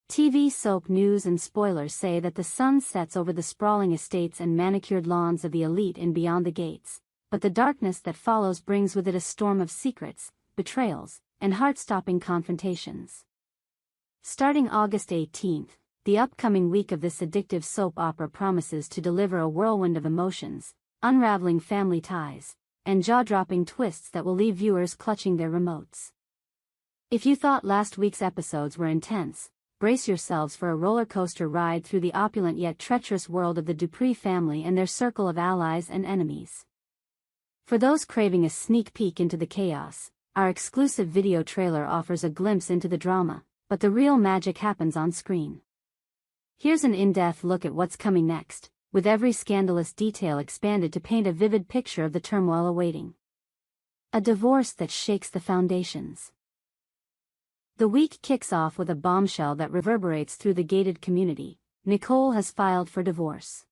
TV soap news and spoilers say that the sun sets over the sprawling estates and manicured lawns of the elite and beyond the gates, but the darkness that follows brings with it a storm of secrets, betrayals, and heart-stopping confrontations. Starting August 18th, the upcoming week of this addictive soap opera promises to deliver a whirlwind of emotions, unraveling family ties, and jaw-dropping twists that will leave viewers clutching their remotes. If you thought last week's episodes were intense, brace yourselves for a roller coaster ride through the opulent yet treacherous world of the Dupree family and their circle of allies and enemies. For those craving a sneak peek into the chaos, our exclusive video trailer offers a glimpse into the drama, but the real magic happens on screen. Here's an in-depth look at what's coming next, with every scandalous detail expanded to paint a vivid picture of the turmoil awaiting. A divorce that shakes the foundations. The week kicks off with a bombshell that reverberates through the gated community. Nicole has filed for divorce.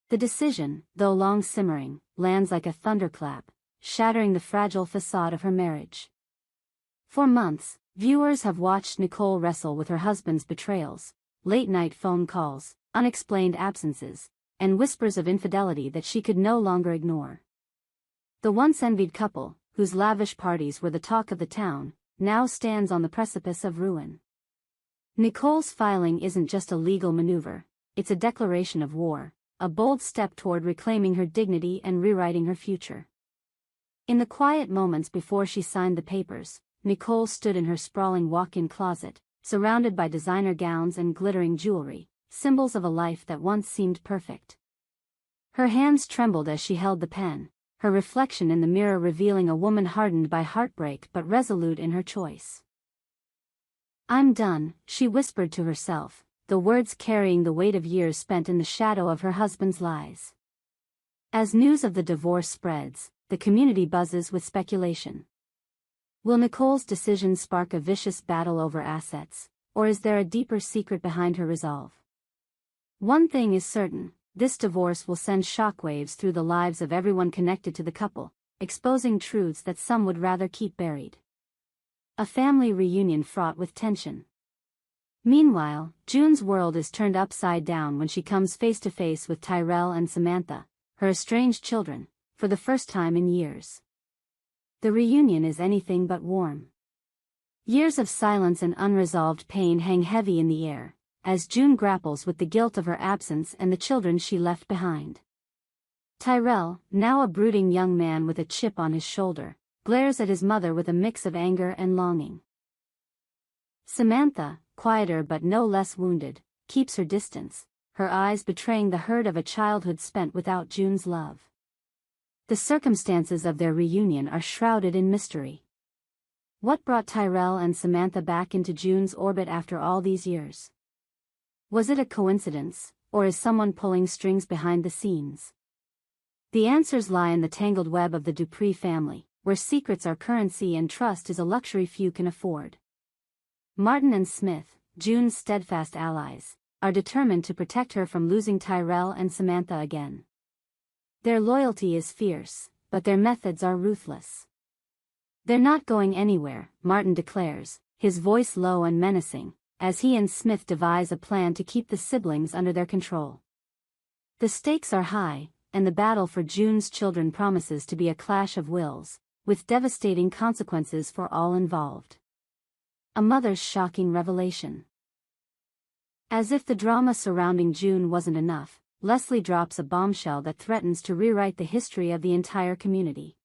The decision, though long simmering, lands like a thunderclap, shattering the fragile facade of her marriage. For months, viewers have watched Nicole wrestle with her husband's betrayals, late-night phone calls, unexplained absences, and whispers of infidelity that she could no longer ignore. The once envied couple, whose lavish parties were the talk of the town, now stands on the precipice of ruin. Nicole's filing isn't just a legal maneuver, it's a declaration of war, a bold step toward reclaiming her dignity and rewriting her future. In the quiet moments before she signed the papers, Nicole stood in her sprawling walk-in closet, surrounded by designer gowns and glittering jewelry, symbols of a life that once seemed perfect. Her hands trembled as she held the pen, her reflection in the mirror revealing a woman hardened by heartbreak but resolute in her choice. "I'm done," she whispered to herself, the words carrying the weight of years spent in the shadow of her husband's lies. As news of the divorce spreads, the community buzzes with speculation. Will Nicole's decision spark a vicious battle over assets, or is there a deeper secret behind her resolve? One thing is certain. This divorce will send shockwaves through the lives of everyone connected to the couple, exposing truths that some would rather keep buried. A family reunion fraught with tension. Meanwhile, June's world is turned upside down when she comes face to face with Tyrell and Samantha, her estranged children, for the first time in years. The reunion is anything but warm. Years of silence and unresolved pain hang heavy in the air, as June grapples with the guilt of her absence and the children she left behind. Tyrell, now a brooding young man with a chip on his shoulder, glares at his mother with a mix of anger and longing. Samantha, quieter but no less wounded, keeps her distance, her eyes betraying the hurt of a childhood spent without June's love. The circumstances of their reunion are shrouded in mystery. What brought Tyrell and Samantha back into June's orbit after all these years? Was it a coincidence, or is someone pulling strings behind the scenes? The answers lie in the tangled web of the Dupree family, where secrets are currency and trust is a luxury few can afford. Martin and Smith, June's steadfast allies, are determined to protect her from losing Tyrell and Samantha again. Their loyalty is fierce, but their methods are ruthless. "They're not going anywhere," Martin declares, his voice low and menacing, as he and Smith devise a plan to keep the siblings under their control. The stakes are high, and the battle for June's children promises to be a clash of wills, with devastating consequences for all involved. A mother's shocking revelation. As if the drama surrounding June wasn't enough, Leslie drops a bombshell that threatens to rewrite the history of the entire community.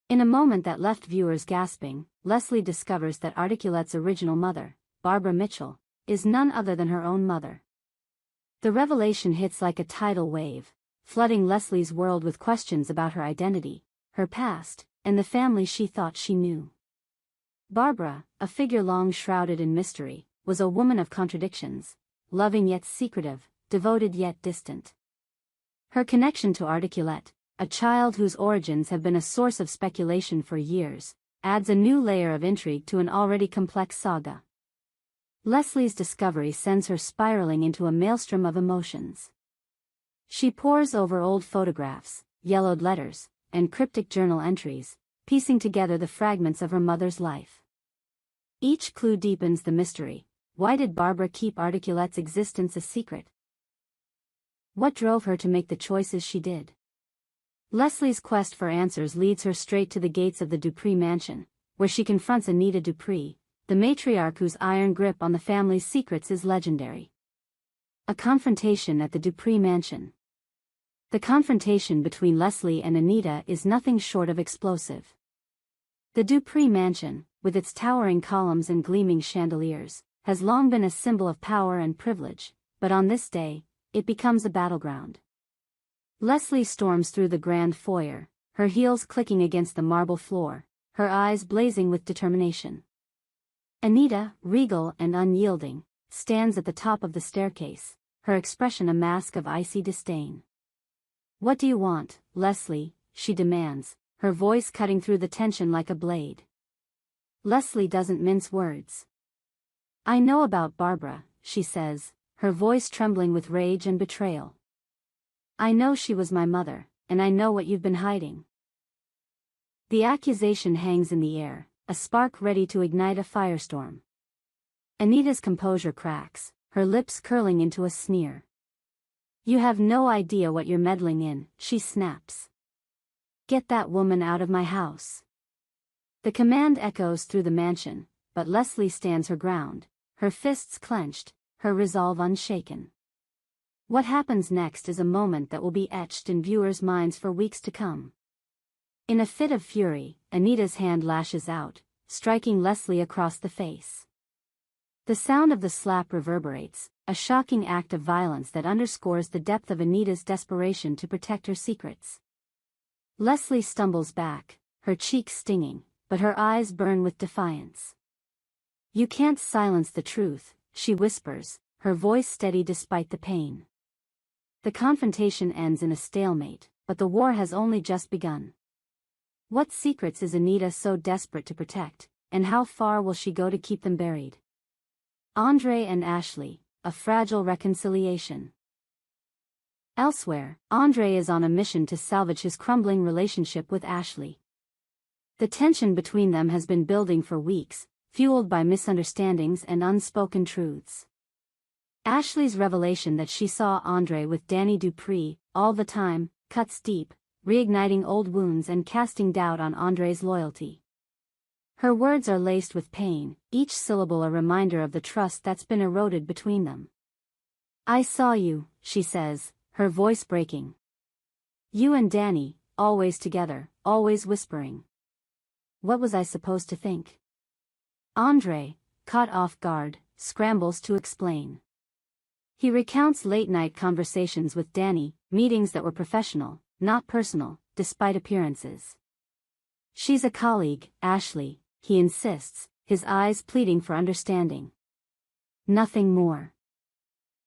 In a moment that left viewers gasping, Leslie discovers that Articulette's original mother, Barbara Mitchell, is none other than her own mother. The revelation hits like a tidal wave, flooding Leslie's world with questions about her identity, her past, and the family she thought she knew. Barbara, a figure long shrouded in mystery, was a woman of contradictions, loving yet secretive, devoted yet distant. Her connection to Articulette, a child whose origins have been a source of speculation for years, adds a new layer of intrigue to an already complex saga. Leslie's discovery sends her spiraling into a maelstrom of emotions. She pores over old photographs, yellowed letters, and cryptic journal entries, piecing together the fragments of her mother's life. Each clue deepens the mystery, Why did Barbara keep Articulette's existence a secret? What drove her to make the choices she did? Leslie's quest for answers leads her straight to the gates of the Dupree mansion, where she confronts Anita Dupree, the matriarch whose iron grip on the family's secrets is legendary. A confrontation at the Dupree mansion. The confrontation between Leslie and Anita is nothing short of explosive. The Dupree mansion, with its towering columns and gleaming chandeliers, has long been a symbol of power and privilege, but on this day, it becomes a battleground. Leslie storms through the grand foyer, her heels clicking against the marble floor, her eyes blazing with determination. Anita, regal and unyielding, stands at the top of the staircase, her expression a mask of icy disdain. "What do you want, Leslie?" she demands, her voice cutting through the tension like a blade. Leslie doesn't mince words. "I know about Barbara," she says, her voice trembling with rage and betrayal. "I know she was my mother, and I know what you've been hiding." The accusation hangs in the air, a spark ready to ignite a firestorm. Anita's composure cracks, her lips curling into a sneer. "You have no idea what you're meddling in," she snaps. "Get that woman out of my house." The command echoes through the mansion, but Leslie stands her ground, her fists clenched, her resolve unshaken. What happens next is a moment that will be etched in viewers' minds for weeks to come. In a fit of fury, Anita's hand lashes out, striking Leslie across the face. The sound of the slap reverberates, a shocking act of violence that underscores the depth of Anita's desperation to protect her secrets. Leslie stumbles back, her cheeks stinging, but her eyes burn with defiance. "You can't silence the truth," she whispers, her voice steady despite the pain. The confrontation ends in a stalemate, but the war has only just begun. What secrets is Anita so desperate to protect, and how far will she go to keep them buried? Andre and Ashley, a fragile reconciliation. Elsewhere, Andre is on a mission to salvage his crumbling relationship with Ashley. The tension between them has been building for weeks, fueled by misunderstandings and unspoken truths. Ashley's revelation that she saw Andre with Danny Dupree all the time cuts deep, reigniting old wounds and casting doubt on Andre's loyalty. Her words are laced with pain, each syllable a reminder of the trust that's been eroded between them. "I saw you," she says, her voice breaking. "You and Danny, always together, always whispering." What was I supposed to think? Andre, caught off guard, scrambles to explain. He recounts late-night conversations with Danny, meetings that were professional, not personal, despite appearances. "She's a colleague, Ashley," he insists, his eyes pleading for understanding. Nothing more.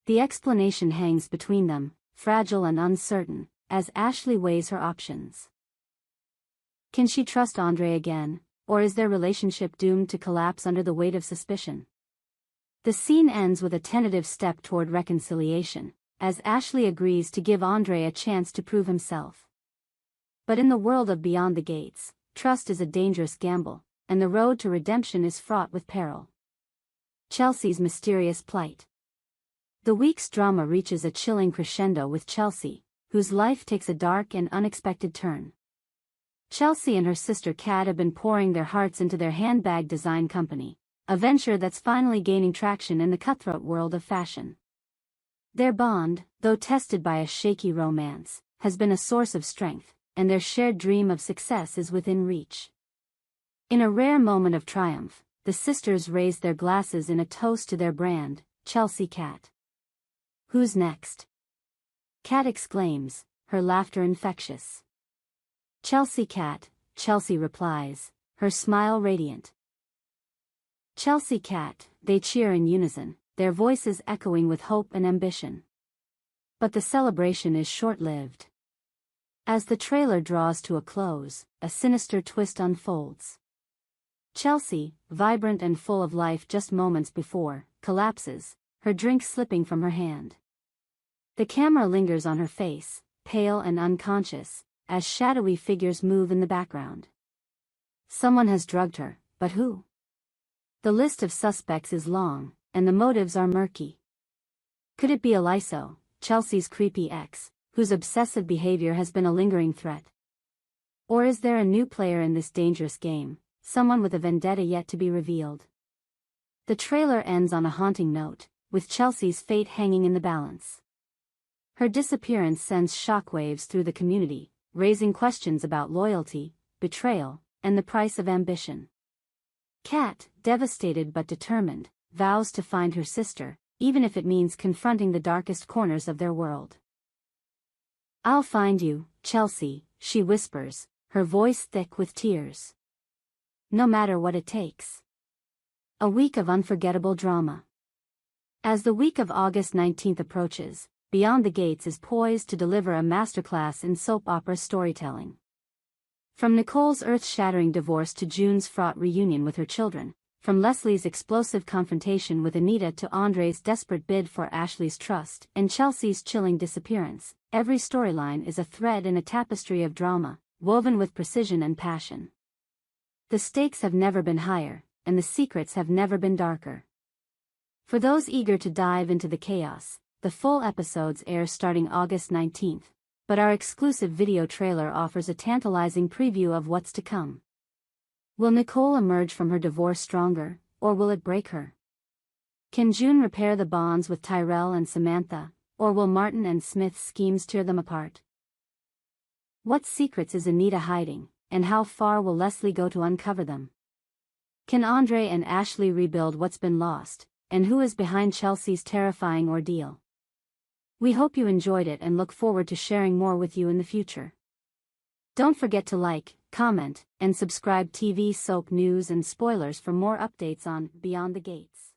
The explanation hangs between them, fragile and uncertain, as Ashley weighs her options. Can she trust Andre again, or is their relationship doomed to collapse under the weight of suspicion? The scene ends with a tentative step toward reconciliation, as Ashley agrees to give Andre a chance to prove himself. But in the world of Beyond the Gates, trust is a dangerous gamble, and the road to redemption is fraught with peril. Chelsea's mysterious plight. The week's drama reaches a chilling crescendo with Chelsea, whose life takes a dark and unexpected turn. Chelsea and her sister Kat have been pouring their hearts into their handbag design company, a venture that's finally gaining traction in the cutthroat world of fashion. Their bond, though tested by a shaky romance, has been a source of strength, and their shared dream of success is within reach. In a rare moment of triumph, the sisters raise their glasses in a toast to their brand, Chelsea Kat. "Who's next?" Kat exclaims, her laughter infectious. "Chelsea Kat," Chelsea replies, her smile radiant. "Chelsea Kat," they cheer in unison, their voices echoing with hope and ambition. But the celebration is short-lived. As the trailer draws to a close, a sinister twist unfolds. Chelsea, vibrant and full of life just moments before, collapses, her drink slipping from her hand. The camera lingers on her face, pale and unconscious, as shadowy figures move in the background. Someone has drugged her, but who? The list of suspects is long, and the motives are murky. Could it be Eliso, Chelsea's creepy ex, whose obsessive behavior has been a lingering threat? Or is there a new player in this dangerous game, someone with a vendetta yet to be revealed? The trailer ends on a haunting note, with Chelsea's fate hanging in the balance. Her disappearance sends shockwaves through the community, raising questions about loyalty, betrayal, and the price of ambition. Kat, devastated but determined, vows to find her sister, even if it means confronting the darkest corners of their world. "I'll find you, Chelsea," she whispers, her voice thick with tears. "No matter what it takes." A week of unforgettable drama. As the week of August 19th approaches, Beyond the Gates is poised to deliver a masterclass in soap opera storytelling. From Nicole's earth-shattering divorce to June's fraught reunion with her children, from Leslie's explosive confrontation with Anita to Andre's desperate bid for Ashley's trust and Chelsea's chilling disappearance, every storyline is a thread in a tapestry of drama, woven with precision and passion. The stakes have never been higher, and the secrets have never been darker. For those eager to dive into the chaos, the full episodes air starting August 19th, but our exclusive video trailer offers a tantalizing preview of what's to come. Will Nicole emerge from her divorce stronger, or will it break her? Can June repair the bonds with Tyrell and Samantha, or will Martin and Smith's schemes tear them apart? What secrets is Anita hiding, and how far will Leslie go to uncover them? Can Andre and Ashley rebuild what's been lost, and who is behind Chelsea's terrifying ordeal? We hope you enjoyed it and look forward to sharing more with you in the future. Don't forget to like, comment, and subscribe TV soap news and spoilers for more updates on Beyond the Gates.